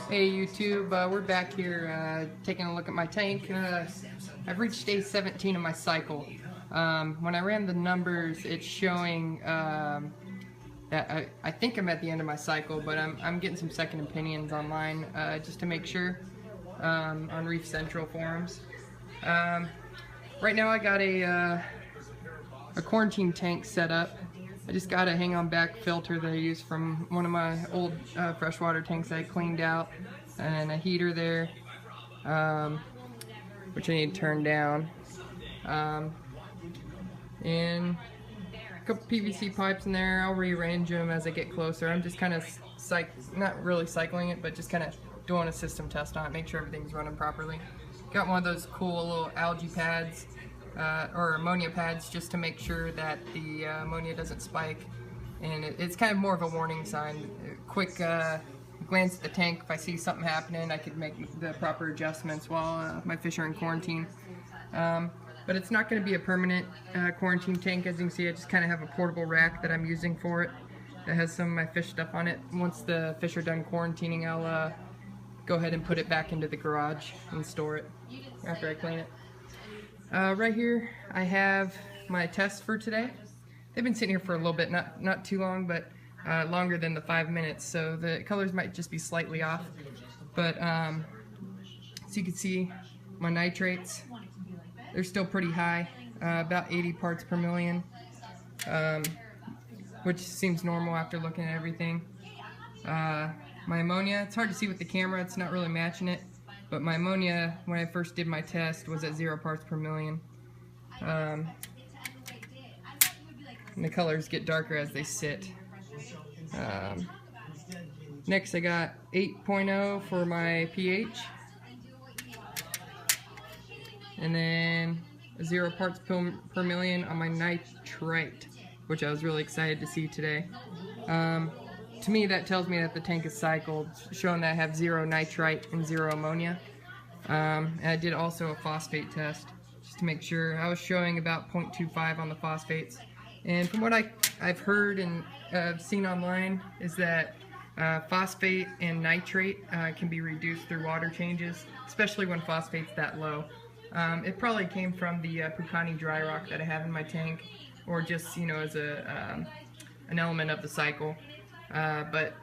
Hey YouTube, we're back here taking a look at my tank. I've reached day 17 of my cycle. When I ran the numbers, it's showing that I think I'm at the end of my cycle, but I'm getting some second opinions online just to make sure on Reef Central forums. Right now I got a quarantine tank set up. I just got a hang-on back filter that I used from one of my old freshwater tanks that I cleaned out, and a heater there, which I need to turn down, and a couple PVC pipes in there. I'll rearrange them as I get closer. I'm just kind of not really cycling it, but just kind of doing a system test on it, make sure everything's running properly. Got one of those cool little algae pads, or ammonia pads, just to make sure that the ammonia doesn't spike, and it's kind of more of a warning sign. Quick glance at the tank, if I see something happening, I could make the proper adjustments while my fish are in quarantine. But it's not going to be a permanent quarantine tank. As you can see, I just kind of have a portable rack that I'm using for it that has some of my fish stuff on it. Once the fish are done quarantining, I'll go ahead and put it back into the garage and store it after I clean it. Right here I have my tests for today. They've been sitting here for a little bit, not too long, but longer than the 5 minutes, so the colors might just be slightly off. But so you can see my nitrates, they're still pretty high, about 80 parts per million, which seems normal after looking at everything. My ammonia, it's hard to see with the camera, it's not really matching it. But my ammonia, when I first did my test, was at 0 parts per million. And the colors get darker as they sit. Next I got 8.0 for my pH. And then 0 parts per million on my nitrite, which I was really excited to see today. To me, that tells me that the tank is cycled, showing that I have 0 nitrite and 0 ammonia. And I did also a phosphate test, just to make sure. I was showing about 0.25 on the phosphates. And from what I've heard and seen online, is that phosphate and nitrate can be reduced through water changes, especially when phosphate's that low. It probably came from the Pukani dry rock that I have in my tank, or just, you know, as an element of the cycle. But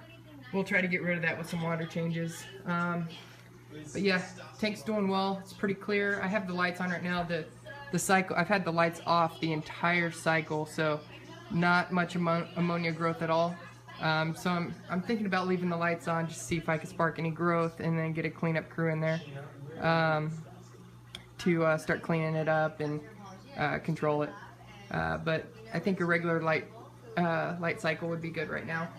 we'll try to get rid of that with some water changes. But yeah, tank's doing well. It's pretty clear. I have the lights on right now. The cycle, I've had the lights off the entire cycle, so not much ammonia growth at all. So I'm thinking about leaving the lights on just to see if I can spark any growth, and then get a cleanup crew in there to start cleaning it up and control it. But I think a regular light cycle would be good right now.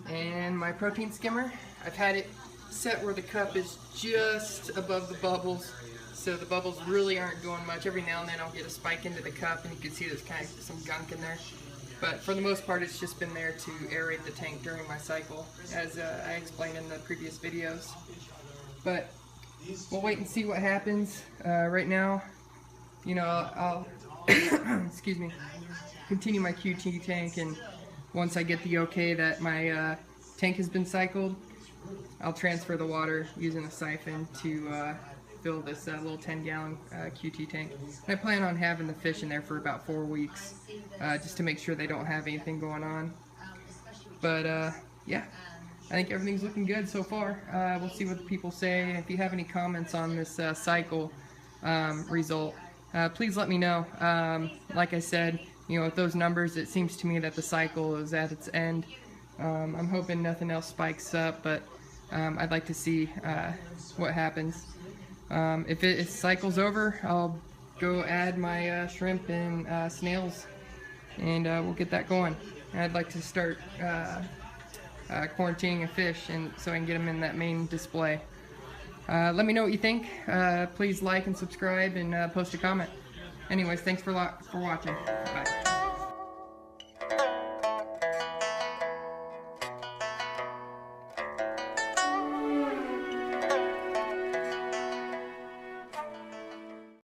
And my protein skimmer, I've had it set where the cup is just above the bubbles, so the bubbles really aren't doing much. Every now and then I'll get a spike into the cup, and you can see there's kind of some gunk in there. But for the most part, it's just been there to aerate the tank during my cycle, as I explained in the previous videos. But we'll wait and see what happens. Right now, you know, I'll excuse me, continue my QT tank, and once I get the okay that my tank has been cycled, I'll transfer the water using a siphon to fill this little 10-gallon QT tank. And I plan on having the fish in there for about 4 weeks, just to make sure they don't have anything going on. But yeah, I think everything's looking good so far. We'll see what the people say. If you have any comments on this cycle result, please let me know. Like I said, you know, with those numbers, it seems to me that the cycle is at its end. I'm hoping nothing else spikes up, but I'd like to see what happens. If it cycles over, I'll go add my shrimp and snails, and we'll get that going. And I'd like to start quarantining a fish, and so I can get them in that main display. Let me know what you think. Please like and subscribe, and post a comment. Anyways, thanks for watching. Bye.